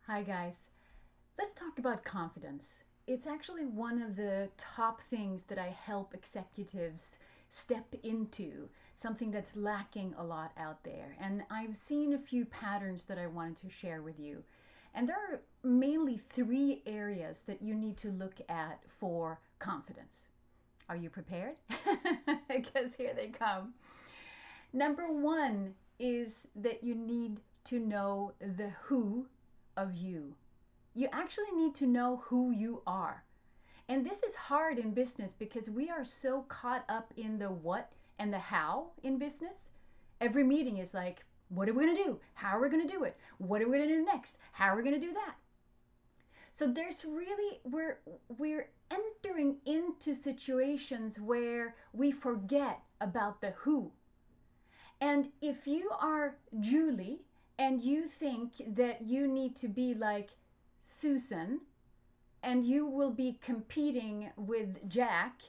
Hi, guys. Let's talk about confidence. It's actually one of the top things that I help executives step into, something that's lacking a lot out there. And I've seen a few patterns that I wanted to share with you. And there are mainly three areas that you need to look at for confidence. Are you prepared? Because here they come. Number one is that you need to know the who of you. You actually need to know who you are. And this is hard in business because we are so caught up in the what and the how in business. Every meeting is like, what are we going to do? How are we going to do it? What are we going to do next? How are we going to do that? So there's really we're entering into situations where we forget about the who. And if you are Julie and you think that you need to be like Susan and you will be competing with Jack,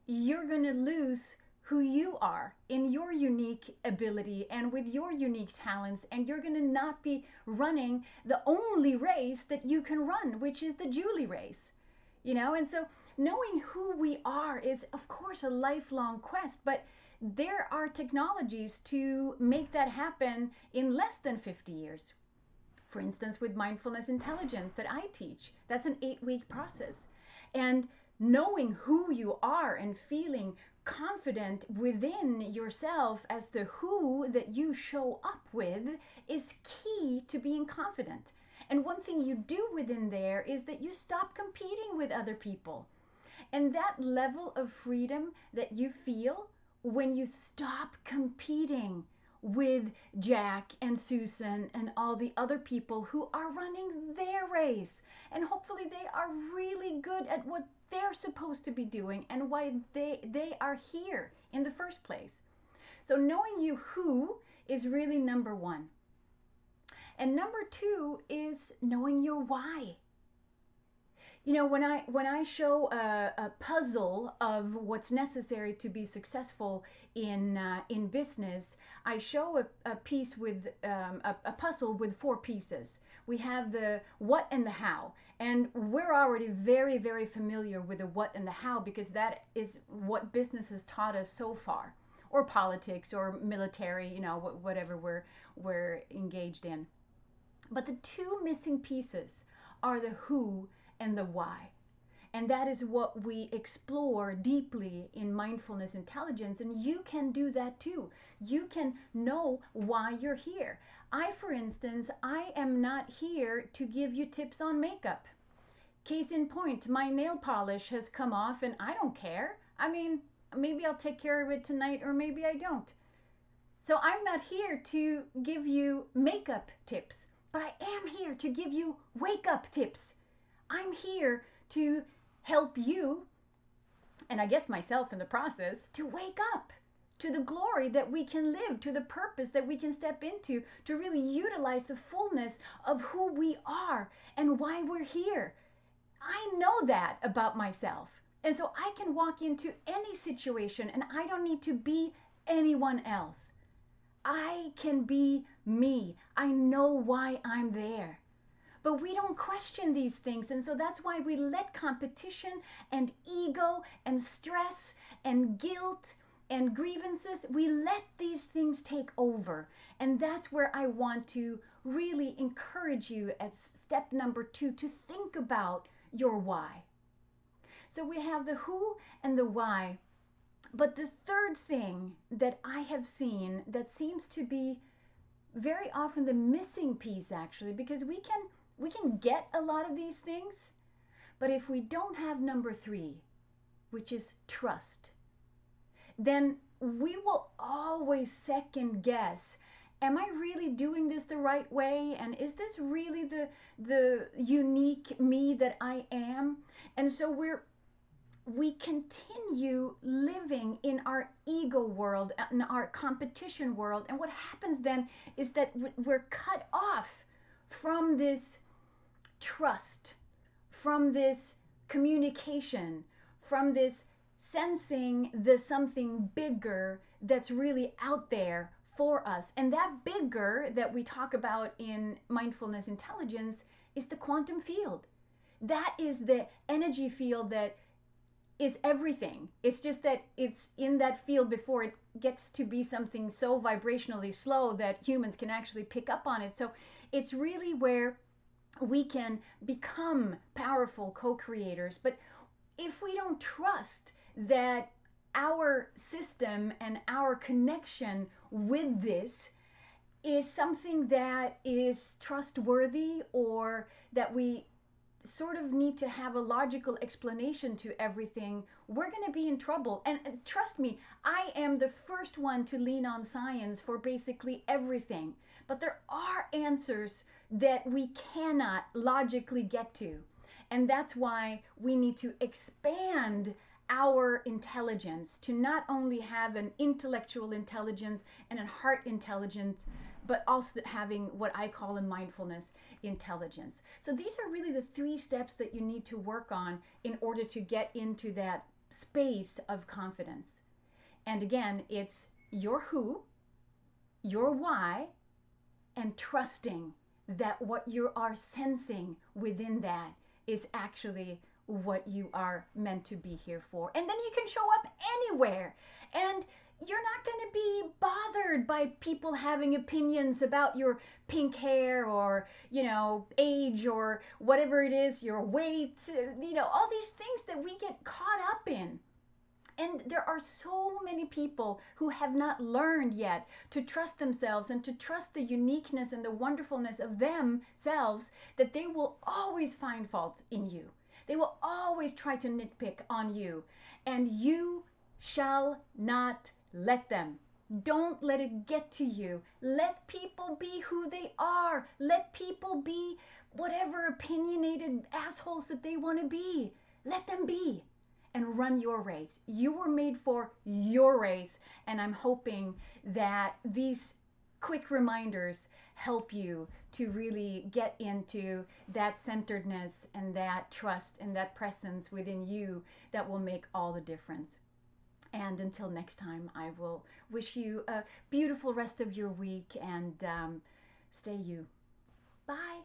you're going to lose who you are in your unique ability and with your unique talents, and you're going to not be running the only race that you can run, which is the Julie race. And so knowing who we are is, of course, a lifelong quest, but there are technologies to make that happen in less than 50 years. For instance, with mindfulness intelligence that I teach, that's an 8-week process. And knowing who you are and feeling confident within yourself as the who that you show up with is key to being confident. And one thing you do within there is that you stop competing with other people. And that level of freedom that you feel when you stop competing with Jack and Susan and all the other people who are running their race. And hopefully they are really good at what they're supposed to be doing and why they are here in the first place. So knowing you who is really number one. And number two is knowing your why. When I show a puzzle of what's necessary to be successful in business, I show a piece with a puzzle with 4 pieces. We have the what and the how, and we're already very, very familiar with the what and the how because that is what business has taught us so far, or politics, or military, whatever we're engaged in. But the 2 missing pieces are the who and the why. And that is what we explore deeply in mindfulness intelligence. And you can do that too. You can know why you're here. For instance, I am not here to give you tips on makeup. Case in point, my nail polish has come off and I don't care. I mean, maybe I'll take care of it tonight or maybe I don't. So I'm not here to give you makeup tips, but I am here to give you wake up tips. I'm here to help you, and I guess myself in the process, to wake up to the glory that we can live, to the purpose that we can step into, to really utilize the fullness of who we are and why we're here. I know that about myself. And so I can walk into any situation and I don't need to be anyone else. I can be me. I know why I'm there. But we don't question these things. And so that's why we let competition and ego and stress and guilt and grievances, we let these things take over. And that's where I want to really encourage you at step number 2 to think about your why. So we have the who and the why. But the third thing that I have seen that seems to be very often the missing piece, actually, because we can get a lot of these things, but if we don't have number 3, which is trust, then we will always second guess, am I really doing this the right way? And is this really the unique me that I am? And so we continue living in our ego world, in our competition world. And what happens then is that we're cut off from this trust, from this communication, from this sensing the something bigger that's really out there for us. And that bigger that we talk about in mindfulness intelligence is the quantum field. That is the energy field that is everything. It's just that it's in that field before it gets to be something so vibrationally slow that humans can actually pick up on it. So it's really where we can become powerful co-creators. But if we don't trust that our system and our connection with this is something that is trustworthy, or that we sort of need to have a logical explanation to everything, we're going to be in trouble. And trust me, I am the first one to lean on science for basically everything. But there are answers that we cannot logically get to. And that's why we need to expand our intelligence to not only have an intellectual intelligence and a heart intelligence, but also having what I call a mindfulness intelligence. So these are really the 3 steps that you need to work on in order to get into that space of confidence. And again, it's your who, your why, and trusting that what you are sensing within that is actually what you are meant to be here for. And then you can show up anywhere. And you're not going to be bothered by people having opinions about your pink hair, or, age, or whatever it is, your weight, all these things that we get caught up in. And there are so many people who have not learned yet to trust themselves and to trust the uniqueness and the wonderfulness of themselves, that they will always find fault in you. They will always try to nitpick on you, and you shall not let them. Don't let it get to you. Let people be who they are. Let people be whatever opinionated assholes that they want to be. Let them be. And run your race. You were made for your race. And I'm hoping that these quick reminders help you to really get into that centeredness and that trust and that presence within you that will make all the difference. And until next time, I will wish you a beautiful rest of your week, and stay you. Bye.